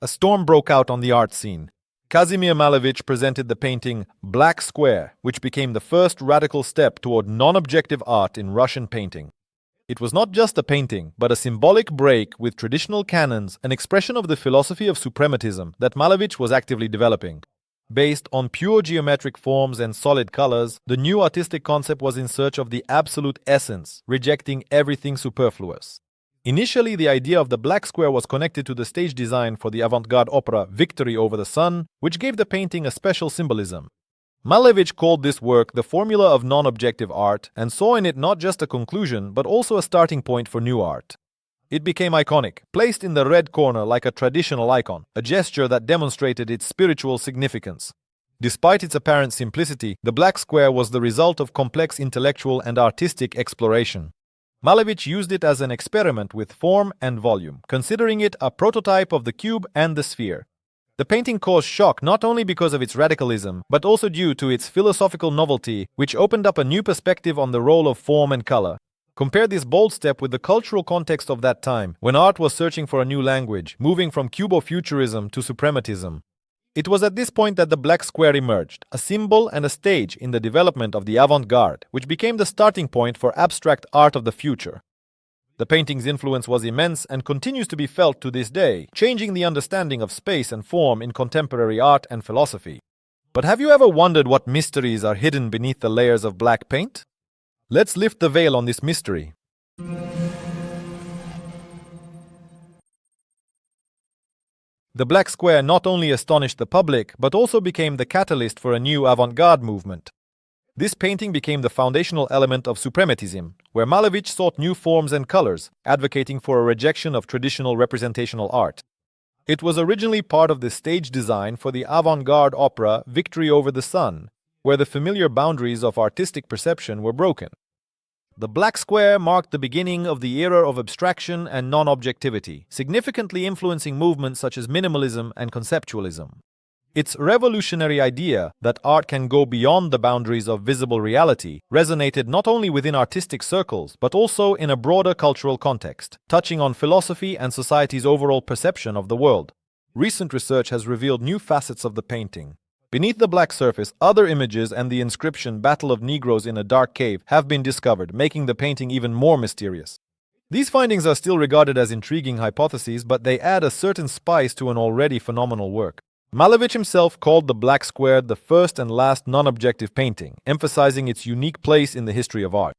a storm broke out on the art scene. Kazimir Malevich presented the painting Black Square, which became the first radical step toward non-objective art in Russian painting. It was not just a painting, but a symbolic break with traditional canons, an expression of the philosophy of suprematism that Malevich was actively developing. Based on pure geometric forms and solid colors, the new artistic concept was in search of the absolute essence, rejecting everything superfluous. Initially, the idea of the black square was connected to the stage design for the avant-garde opera Victory Over the Sun, which gave the painting a special symbolism. Malevich called this work the formula of non-objective art and saw in it not just a conclusion, but also a starting point for new art. It became iconic, placed in the red corner like a traditional icon, a gesture that demonstrated its spiritual significance. Despite its apparent simplicity, the black square was the result of complex intellectual and artistic exploration. Malevich used it as an experiment with form and volume, considering it a prototype of the cube and the sphere. The painting caused shock not only because of its radicalism, but also due to its philosophical novelty, which opened up a new perspective on the role of form and color. Compare this bold step with the cultural context of that time, when art was searching for a new language, moving from cubofuturism to suprematism. It was at this point that the black square emerged, a symbol and a stage in the development of the avant-garde, which became the starting point for abstract art of the future. The painting's influence was immense and continues to be felt to this day, changing the understanding of space and form in contemporary art and philosophy. But have you ever wondered what mysteries are hidden beneath the layers of black paint? Let's lift the veil on this mystery. The black square not only astonished the public, but also became the catalyst for a new avant-garde movement. This painting became the foundational element of Suprematism, where Malevich sought new forms and colors, advocating for a rejection of traditional representational art. It was originally part of the stage design for the avant-garde opera Victory Over the Sun, where the familiar boundaries of artistic perception were broken. The black square marked the beginning of the era of abstraction and non-objectivity, significantly influencing movements such as minimalism and conceptualism. Its revolutionary idea that art can go beyond the boundaries of visible reality resonated not only within artistic circles, but also in a broader cultural context, touching on philosophy and society's overall perception of the world. Recent research has revealed new facets of the painting. Beneath the black surface, other images and the inscription Battle of Negroes in a Dark Cave have been discovered, making the painting even more mysterious. These findings are still regarded as intriguing hypotheses, but they add a certain spice to an already phenomenal work. Malevich himself called the black square the first and last non-objective painting, emphasizing its unique place in the history of art.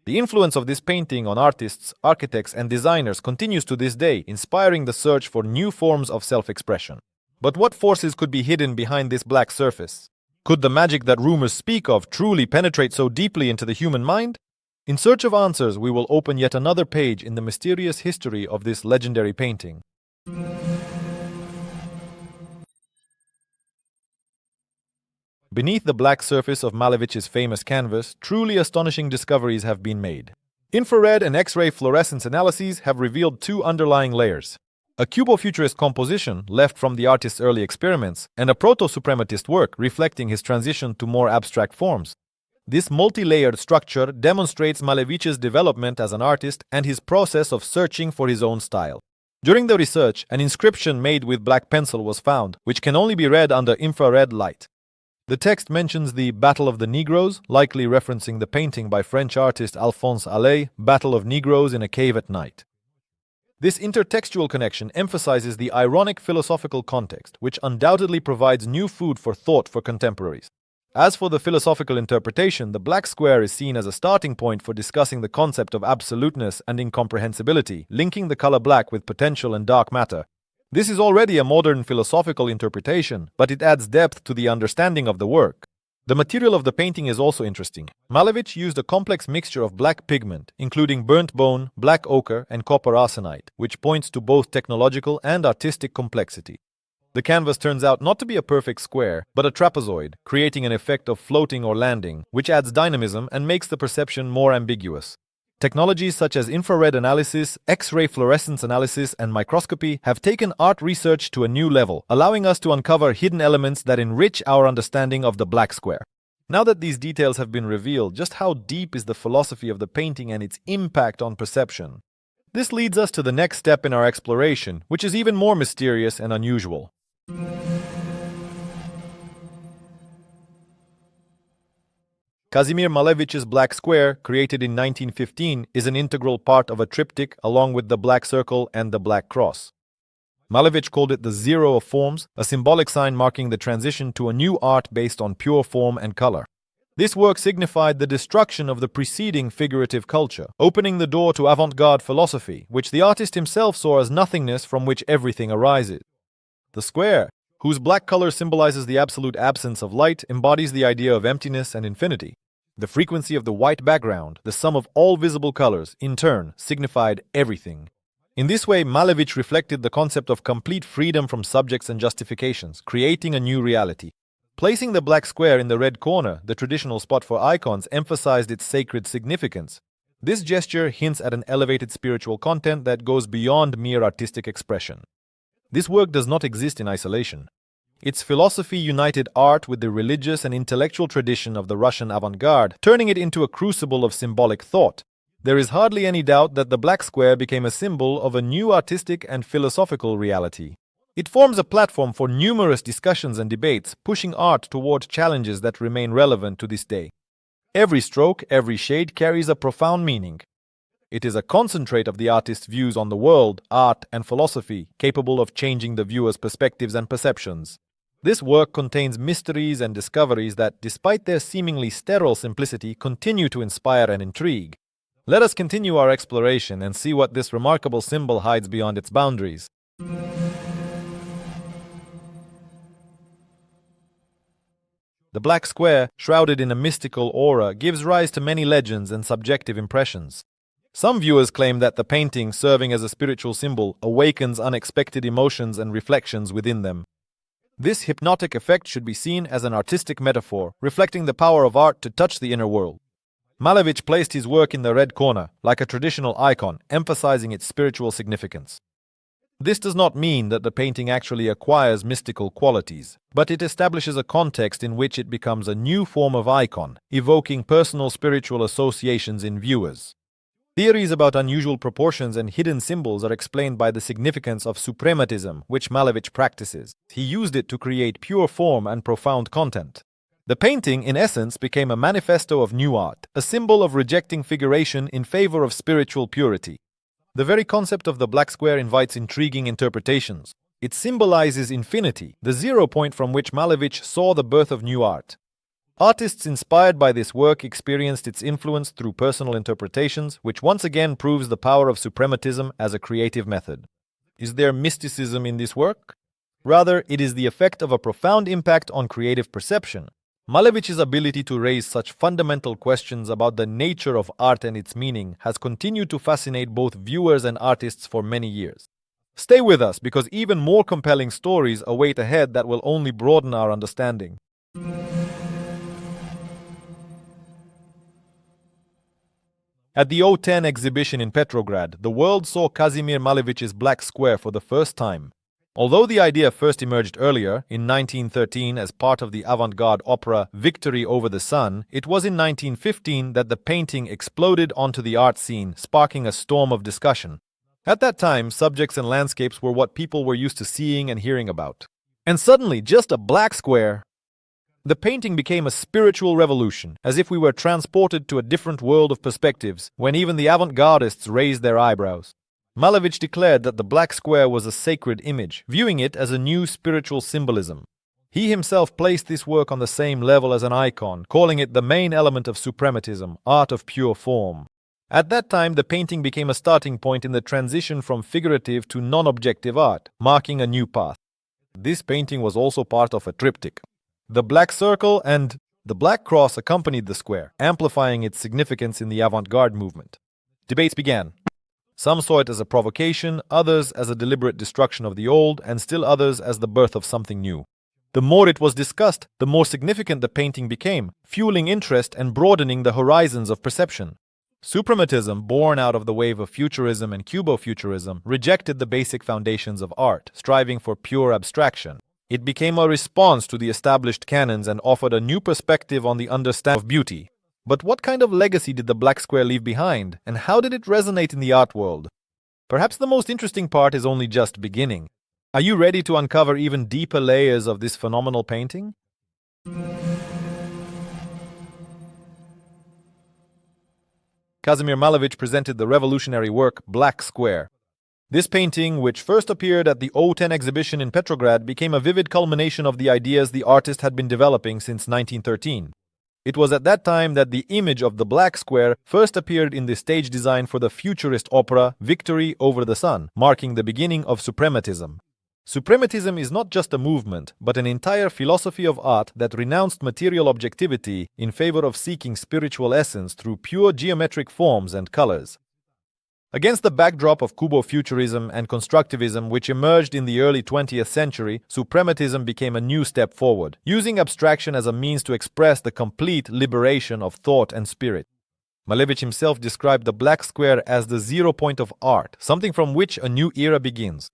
The influence of this painting on artists, architects, and designers continues to this day, inspiring the search for new forms of self-expression. But what forces could be hidden behind this black surface? Could the magic that rumors speak of truly penetrate so deeply into the human mind? In search of answers, we will open yet another page in the mysterious history of this legendary painting. Beneath the black surface of Malevich's famous canvas, truly astonishing discoveries have been made. Infrared and X-ray fluorescence analyses have revealed two underlying layers: a cubofuturist composition left from the artist's early experiments, and a proto-suprematist work reflecting his transition to more abstract forms. This multi-layered structure demonstrates Malevich's development as an artist and his process of searching for his own style. During the research, an inscription made with black pencil was found, which can only be read under infrared light. The text mentions the Battle of the Negroes, likely referencing the painting by French artist Alphonse Allais, Battle of Negroes in a Cave at Night. This intertextual connection emphasizes the ironic philosophical context, which undoubtedly provides new food for thought for contemporaries. As for the philosophical interpretation, the black square is seen as a starting point for discussing the concept of absoluteness and incomprehensibility, linking the color black with potential and dark matter. This is already a modern philosophical interpretation, but it adds depth to the understanding of the work. The material of the painting is also interesting. Malevich used a complex mixture of black pigment, including burnt bone, black ochre, and copper arsenite, which points to both technological and artistic complexity. The canvas turns out not to be a perfect square, but a trapezoid, creating an effect of floating or landing, which adds dynamism and makes the perception more ambiguous. Technologies such as infrared analysis, X-ray fluorescence analysis, and microscopy have taken art research to a new level, allowing us to uncover hidden elements that enrich our understanding of the black square. Now that these details have been revealed, just how deep is the philosophy of the painting and its impact on perception? This leads us to the next step in our exploration, which is even more mysterious and unusual. Kazimir Malevich's black square, created in 1915, is an integral part of a triptych along with the black circle and the black cross. Malevich called it the zero of forms, a symbolic sign marking the transition to a new art based on pure form and color. This work signified the destruction of the preceding figurative culture, opening the door to avant-garde philosophy, which the artist himself saw as nothingness from which everything arises. The square, whose black color symbolizes the absolute absence of light, embodies the idea of emptiness and infinity. The frequency of the white background, the sum of all visible colors, in turn, signified everything. In this way, Malevich reflected the concept of complete freedom from subjects and justifications, creating a new reality. Placing the black square in the red corner, the traditional spot for icons, emphasized its sacred significance. This gesture hints at an elevated spiritual content that goes beyond mere artistic expression. This work does not exist in isolation. Its philosophy united art with the religious and intellectual tradition of the Russian avant-garde, turning it into a crucible of symbolic thought. There is hardly any doubt that the black square became a symbol of a new artistic and philosophical reality. It forms a platform for numerous discussions and debates, pushing art toward challenges that remain relevant to this day. Every stroke, every shade carries a profound meaning. It is a concentrate of the artist's views on the world, art, and philosophy, capable of changing the viewer's perspectives and perceptions. This work contains mysteries and discoveries that, despite their seemingly sterile simplicity, continue to inspire and intrigue. Let us continue our exploration and see what this remarkable symbol hides beyond its boundaries. The black square, shrouded in a mystical aura, gives rise to many legends and subjective impressions. Some viewers claim that the painting, serving as a spiritual symbol, awakens unexpected emotions and reflections within them. This hypnotic effect should be seen as an artistic metaphor, reflecting the power of art to touch the inner world. Malevich placed his work in the red corner, like a traditional icon, emphasizing its spiritual significance. This does not mean that the painting actually acquires mystical qualities, but it establishes a context in which it becomes a new form of icon, evoking personal spiritual associations in viewers. Theories about unusual proportions and hidden symbols are explained by the significance of Suprematism, which Malevich practices. He used it to create pure form and profound content. The painting, in essence, became a manifesto of new art, a symbol of rejecting figuration in favor of spiritual purity. The very concept of the black square invites intriguing interpretations. It symbolizes infinity, the zero point from which Malevich saw the birth of new art. Artists inspired by this work experienced its influence through personal interpretations, which once again proves the power of Suprematism as a creative method. Is there mysticism in this work? Rather, it is the effect of a profound impact on creative perception. Malevich's ability to raise such fundamental questions about the nature of art and its meaning has continued to fascinate both viewers and artists for many years. Stay with us, because even more compelling stories await ahead that will only broaden our understanding. At the O10 exhibition in Petrograd, the world saw Kazimir Malevich's black square for the first time. Although the idea first emerged earlier, in 1913 as part of the avant-garde opera Victory Over the Sun, it was in 1915 that the painting exploded onto the art scene, sparking a storm of discussion. At that time, subjects and landscapes were what people were used to seeing and hearing about. And suddenly, just a black square. The painting became a spiritual revolution, as if we were transported to a different world of perspectives, when even the avant-gardists raised their eyebrows. Malevich declared that the black square was a sacred image, viewing it as a new spiritual symbolism. He himself placed this work on the same level as an icon, calling it the main element of Suprematism, art of pure form. At that time, the painting became a starting point in the transition from figurative to non-objective art, marking a new path. This painting was also part of a triptych. The black circle and the black cross accompanied the square, amplifying its significance in the avant-garde movement. Debates began. Some saw it as a provocation, others as a deliberate destruction of the old, and still others as the birth of something new. The more it was discussed, the more significant the painting became, fueling interest and broadening the horizons of perception. Suprematism, born out of the wave of futurism and cubo-futurism, rejected the basic foundations of art, striving for pure abstraction. It became a response to the established canons and offered a new perspective on the understanding of beauty. But what kind of legacy did the black square leave behind, and how did it resonate in the art world? Perhaps the most interesting part is only just beginning. Are you ready to uncover even deeper layers of this phenomenal painting? Kazimir Malevich presented the revolutionary work Black Square. This painting, which first appeared at the O10 exhibition in Petrograd, became a vivid culmination of the ideas the artist had been developing since 1913. It was at that time that the image of the Black Square first appeared in the stage design for the futurist opera Victory Over the Sun, marking the beginning of Suprematism. Suprematism is not just a movement, but an entire philosophy of art that renounced material objectivity in favor of seeking spiritual essence through pure geometric forms and colors. Against the backdrop of Cubo-futurism and constructivism which emerged in the early 20th century, Suprematism became a new step forward, using abstraction as a means to express the complete liberation of thought and spirit. Malevich himself described the Black Square as the zero point of art, something from which a new era begins.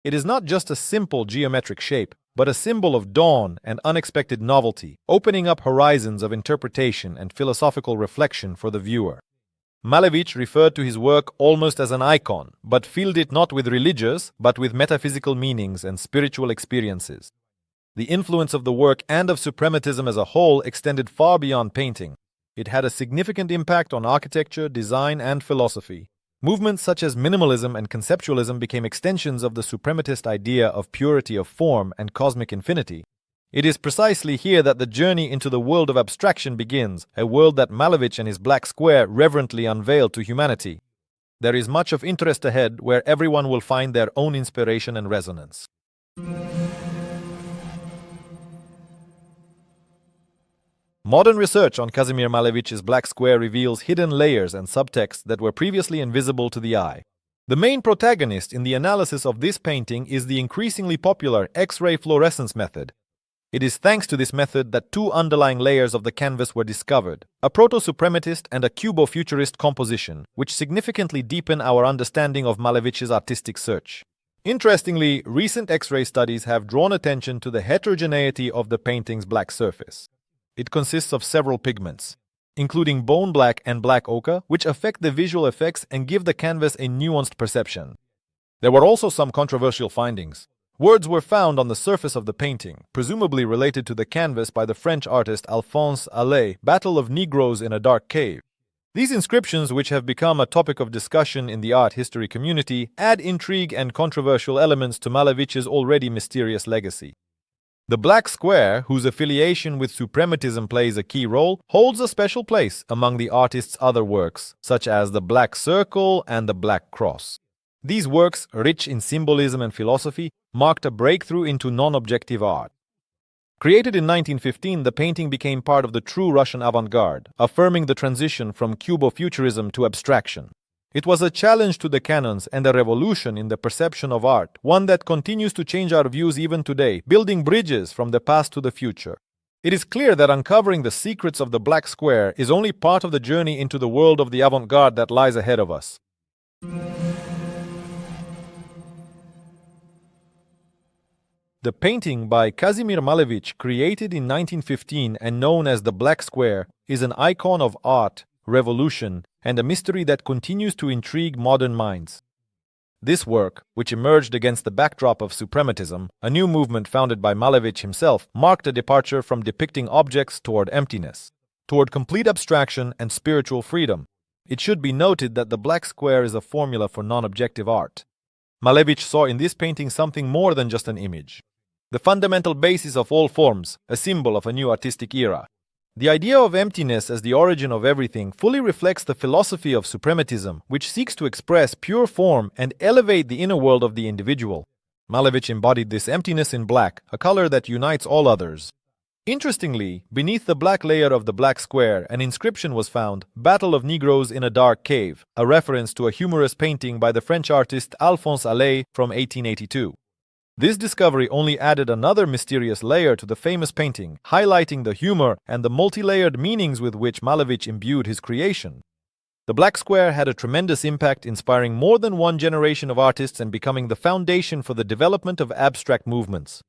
It is not just a simple geometric shape, but a symbol of dawn and unexpected novelty, opening up horizons of interpretation and philosophical reflection for the viewer. Malevich referred to his work almost as an icon, but filled it not with religious, but with metaphysical meanings and spiritual experiences. The influence of the work and of Suprematism as a whole extended far beyond painting. It had a significant impact on architecture, design, and philosophy. Movements such as minimalism and conceptualism became extensions of the suprematist idea of purity of form and cosmic infinity. It is precisely here that the journey into the world of abstraction begins, a world that Malevich and his Black Square reverently unveiled to humanity. There is much of interest ahead where everyone will find their own inspiration and resonance. Modern research on Kazimir Malevich's Black Square reveals hidden layers and subtexts that were previously invisible to the eye. The main protagonist in the analysis of this painting is the increasingly popular X-ray fluorescence method. It is thanks to this method that two underlying layers of the canvas were discovered, a proto-suprematist and a cubo-futurist composition, which significantly deepen our understanding of Malevich's artistic search. Interestingly, recent X-ray studies have drawn attention to the heterogeneity of the painting's black surface. It consists of several pigments, including bone black and black ochre, which affect the visual effects and give the canvas a nuanced perception. There were also some controversial findings. Words were found on the surface of the painting, presumably related to the canvas by the French artist Alphonse Allais, Battle of Negroes in a Dark Cave. These inscriptions, which have become a topic of discussion in the art history community, add intrigue and controversial elements to Malevich's already mysterious legacy. The Black Square, whose affiliation with Suprematism plays a key role, holds a special place among the artist's other works, such as the Black Circle and the Black Cross. These works, rich in symbolism and philosophy, marked a breakthrough into non-objective art. Created in 1915, the painting became part of the true Russian avant-garde, affirming the transition from Cubo-futurism to abstraction. It was a challenge to the canons and a revolution in the perception of art, one that continues to change our views even today, building bridges from the past to the future. It is clear that uncovering the secrets of the Black Square is only part of the journey into the world of the avant-garde that lies ahead of us. The painting by Kazimir Malevich, created in 1915 and known as the Black Square, is an icon of art, revolution, and a mystery that continues to intrigue modern minds. This work, which emerged against the backdrop of Suprematism, a new movement founded by Malevich himself, marked a departure from depicting objects toward emptiness, toward complete abstraction and spiritual freedom. It should be noted that the Black Square is a formula for non-objective art. Malevich saw in this painting something more than just an image. The fundamental basis of all forms, a symbol of a new artistic era. The idea of emptiness as the origin of everything fully reflects the philosophy of Suprematism, which seeks to express pure form and elevate the inner world of the individual. Malevich embodied this emptiness in black, a color that unites all others. Interestingly, beneath the black layer of the Black Square, an inscription was found, Battle of Negroes in a Dark Cave, a reference to a humorous painting by the French artist Alphonse Allais from 1882. This discovery only added another mysterious layer to the famous painting, highlighting the humor and the multi-layered meanings with which Malevich imbued his creation. The Black Square had a tremendous impact, inspiring more than one generation of artists and becoming the foundation for the development of abstract movements.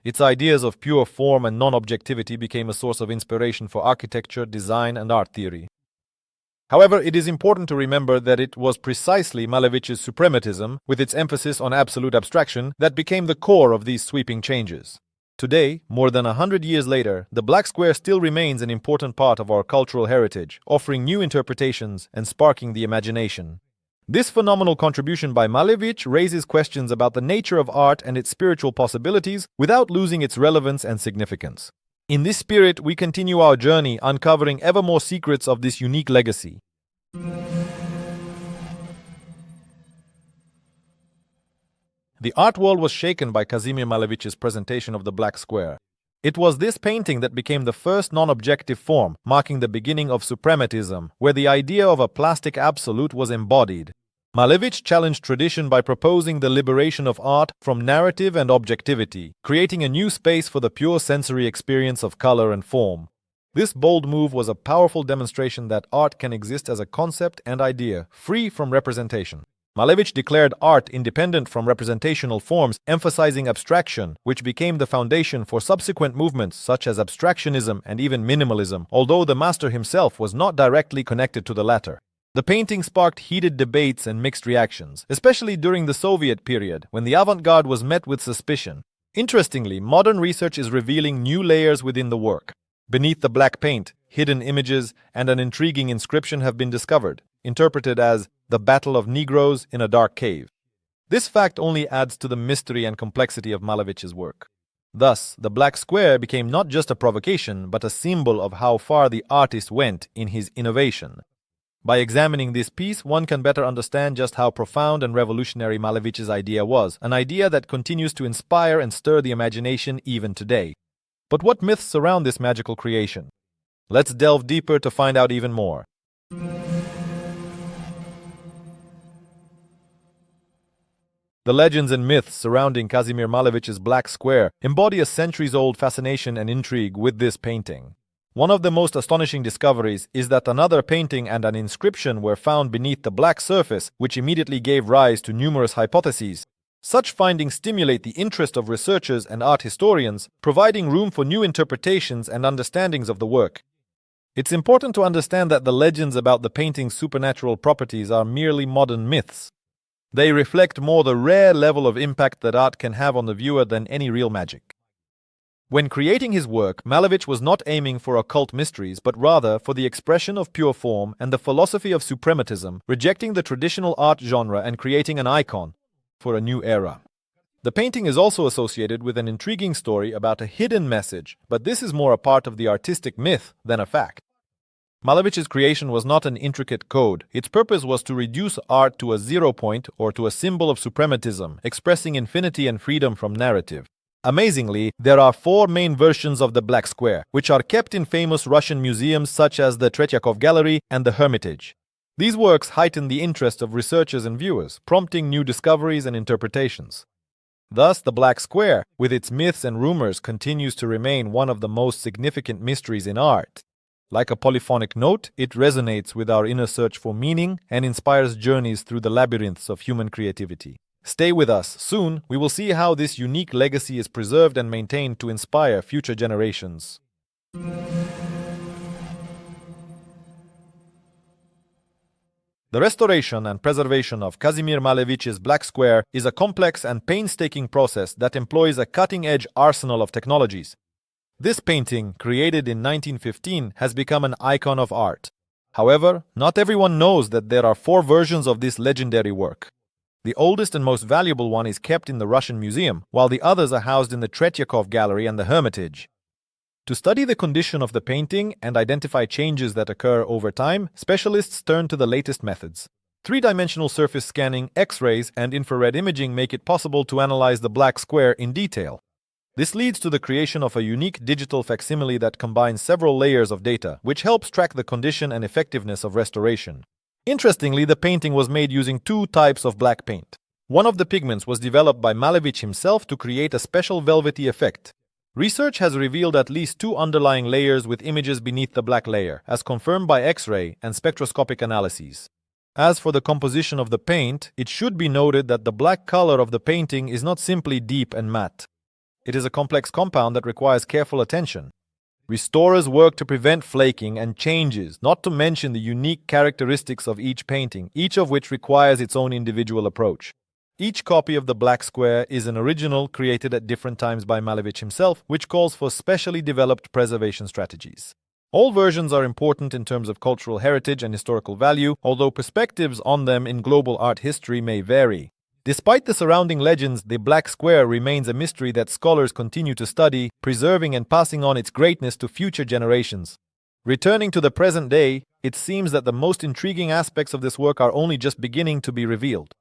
Its ideas of pure form and non-objectivity became a source of inspiration for architecture, design, and art theory. However, it is important to remember that it was precisely Malevich's Suprematism, with its emphasis on absolute abstraction, that became the core of these sweeping changes. Today, more than 100 years later, the black square still remains an important part of our cultural heritage, offering new interpretations and sparking the imagination. This phenomenal contribution by Malevich raises questions about the nature of art and its spiritual possibilities without losing its relevance and significance. In this spirit, we continue our journey, uncovering ever more secrets of this unique legacy. The art world was shaken by Kazimir Malevich's presentation of the black square. It was this painting that became the first non-objective form, marking the beginning of Suprematism, where the idea of a plastic absolute was embodied. Malevich challenged tradition by proposing the liberation of art from narrative and objectivity, creating a new space for the pure sensory experience of color and form. This bold move was a powerful demonstration that art can exist as a concept and idea, free from representation. Malevich declared art independent from representational forms, emphasizing abstraction, which became the foundation for subsequent movements such as abstractionism and even minimalism, although the master himself was not directly connected to the latter. The painting sparked heated debates and mixed reactions, especially during the Soviet period, when the avant-garde was met with suspicion. Interestingly, modern research is revealing new layers within the work. Beneath the black paint, hidden images and an intriguing inscription have been discovered, interpreted as the Battle of Negroes in a Dark Cave. This fact only adds to the mystery and complexity of Malevich's work. Thus, the black square became not just a provocation, but a symbol of how far the artist went in his innovation. By examining this piece, one can better understand just how profound and revolutionary Malevich's idea was, an idea that continues to inspire and stir the imagination even today. But what myths surround this magical creation? Let's delve deeper to find out even more. The legends and myths surrounding Kazimir Malevich's black square embody a centuries-old fascination and intrigue with this painting. One of the most astonishing discoveries is that another painting and an inscription were found beneath the black surface, which immediately gave rise to numerous hypotheses. Such findings stimulate the interest of researchers and art historians, providing room for new interpretations and understandings of the work. It's important to understand that the legends about the painting's supernatural properties are merely modern myths. They reflect more the rare level of impact that art can have on the viewer than any real magic. When creating his work, Malevich was not aiming for occult mysteries, but rather for the expression of pure form and the philosophy of suprematism, rejecting the traditional art genre and creating an icon for a new era. The painting is also associated with an intriguing story about a hidden message, but this is more a part of the artistic myth than a fact. Malevich's creation was not an intricate code. Its purpose was to reduce art to a zero point or to a symbol of suprematism, expressing infinity and freedom from narrative. Amazingly, there are 4 main versions of the Black Square, which are kept in famous Russian museums such as the Tretyakov Gallery and the Hermitage. These works heighten the interest of researchers and viewers, prompting new discoveries and interpretations. Thus, the Black Square, with its myths and rumors, continues to remain one of the most significant mysteries in art. Like a polyphonic note, it resonates with our inner search for meaning and inspires journeys through the labyrinths of human creativity. Stay with us. Soon, we will see how this unique legacy is preserved and maintained to inspire future generations. The restoration and preservation of Kazimir Malevich's Black Square is a complex and painstaking process that employs a cutting-edge arsenal of technologies. This painting, created in 1915, has become an icon of art. However, not everyone knows that there are 4 versions of this legendary work. The oldest and most valuable one is kept in the Russian Museum, while the others are housed in the Tretyakov Gallery and the Hermitage. To study the condition of the painting and identify changes that occur over time, specialists turn to the latest methods. 3-dimensional surface scanning, X-rays, and infrared imaging make it possible to analyze the Black Square in detail. This leads to the creation of a unique digital facsimile that combines several layers of data, which helps track the condition and effectiveness of restoration. Interestingly, the painting was made using 2 types of black paint. One of the pigments was developed by Malevich himself to create a special velvety effect. Research has revealed at least 2 underlying layers with images beneath the black layer, as confirmed by X-ray and spectroscopic analyses. As for the composition of the paint, it should be noted that the black color of the painting is not simply deep and matte. It is a complex compound that requires careful attention. Restorers work to prevent flaking and changes, not to mention the unique characteristics of each painting, each of which requires its own individual approach. Each copy of the black square is an original created at different times by Malevich himself, which calls for specially developed preservation strategies. All versions are important in terms of cultural heritage and historical value, although perspectives on them in global art history may vary. Despite the surrounding legends, the black square remains a mystery that scholars continue to study, preserving and passing on its greatness to future generations. Returning to the present day, it seems that the most intriguing aspects of this work are only just beginning to be revealed.